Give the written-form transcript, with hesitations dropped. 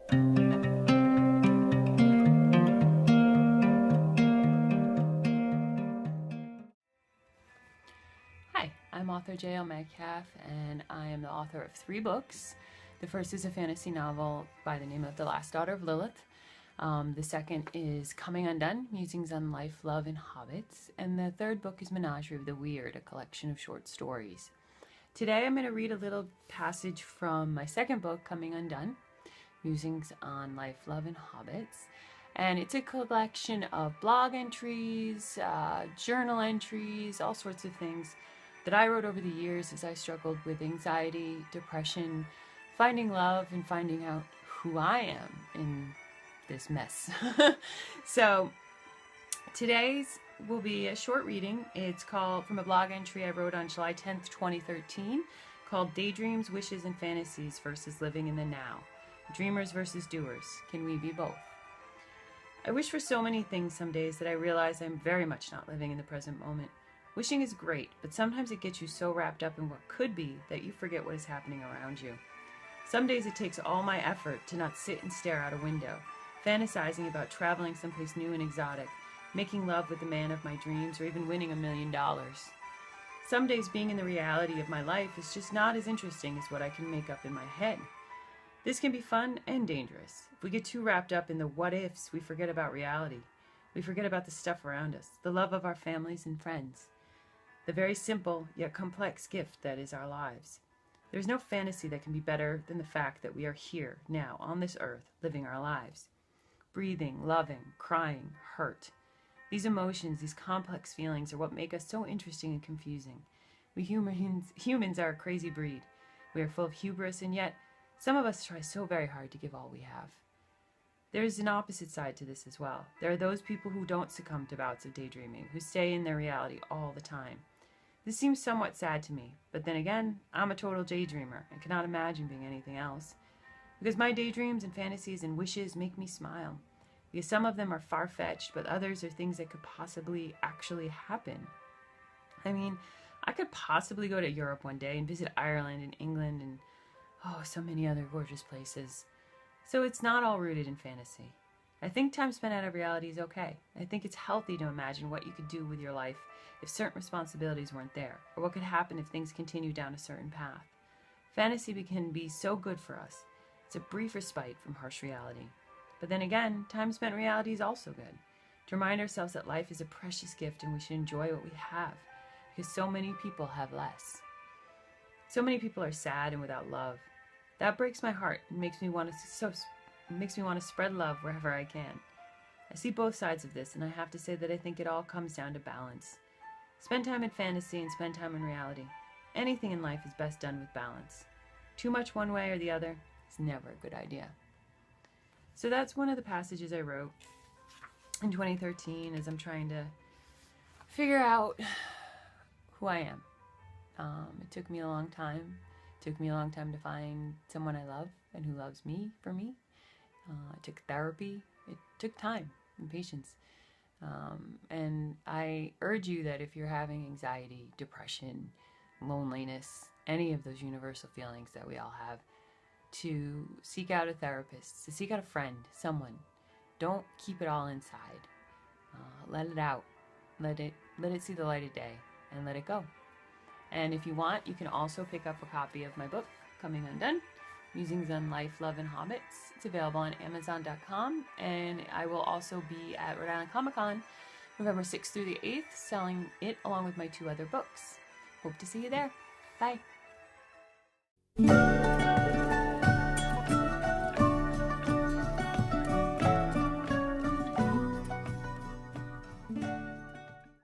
Hi, I'm author J.L. Metcalf, and I am the author of 3 books. The first is a fantasy novel by the name of The Last Daughter of Lilith. The second is Coming Undone, Musings on Life, Love, and Hobbits. And the third book is Menagerie of the Weird, a collection of short stories. Today I'm going to read a little passage from my second book, Coming Undone, Musings on Life, Love, and Hobbits. And it's a collection of blog entries, journal entries, all sorts of things that I wrote over the years as I struggled with anxiety, depression, finding love, and finding out who I am in this mess. So today's will be a short reading. It's called, from a blog entry I wrote on July 10th, 2013, called Daydreams, Wishes, and Fantasies versus Living in the Now. Dreamers versus Doers. Can we be both? I wish for so many things some days that I realize I'm very much not living in the present moment. Wishing is great, but sometimes it gets you so wrapped up in what could be that you forget what is happening around you. Some days it takes all my effort to not sit and stare out a window, fantasizing about traveling someplace new and exotic, making love with the man of my dreams, or even winning $1 million. Some days being in the reality of my life is just not as interesting as what I can make up in my head. This can be fun and dangerous. If we get too wrapped up in the what ifs, we forget about reality. We forget about the stuff around us, the love of our families and friends, the very simple yet complex gift that is our lives. There's no fantasy that can be better than the fact that we are here, now, on this earth, living our lives. Breathing, loving, crying, hurt. These emotions, these complex feelings are what make us so interesting and confusing. We humans are a crazy breed. We are full of hubris, and yet some of us try so very hard to give all we have. There is an opposite side to this as well. There are those people who don't succumb to bouts of daydreaming, who stay in their reality all the time. This seems somewhat sad to me, but then again, I'm a total daydreamer and cannot imagine being anything else. Because my daydreams and fantasies and wishes make me smile. Because some of them are far-fetched, but others are things that could possibly actually happen. I mean, I could possibly go to Europe one day and visit Ireland and England and so many other gorgeous places. So it's not all rooted in fantasy. I think time spent out of reality is okay. I think it's healthy to imagine what you could do with your life if certain responsibilities weren't there, or what could happen if things continue down a certain path. Fantasy can be so good for us. It's a brief respite from harsh reality. But then again, time spent in reality is also good. To remind ourselves that life is a precious gift and we should enjoy what we have, because so many people have less. So many people are sad and without love. That breaks my heart and makes me want to spread love wherever I can. I see both sides of this, and I have to say that I think it all comes down to balance. Spend time in fantasy and spend time in reality. Anything in life is best done with balance. Too much one way or the other is never a good idea. So that's one of the passages I wrote in 2013 as I'm trying to figure out who I am. It took me a long time. It took me a long time to find someone I love and who loves me for me. It took therapy. It took time and patience. And I urge you that if you're having anxiety, depression, loneliness, any of those universal feelings that we all have, to seek out a therapist, to seek out a friend, someone. Don't keep it all inside. Let it out. Let it see the light of day and let it go. And if you want, you can also pick up a copy of my book, Coming Undone, Musings on Life, Love, and Hobbits. It's available on Amazon.com, and I will also be at Rhode Island Comic Con November 6th through the 8th, selling it along with my 2 other books. Hope to see you there. Bye.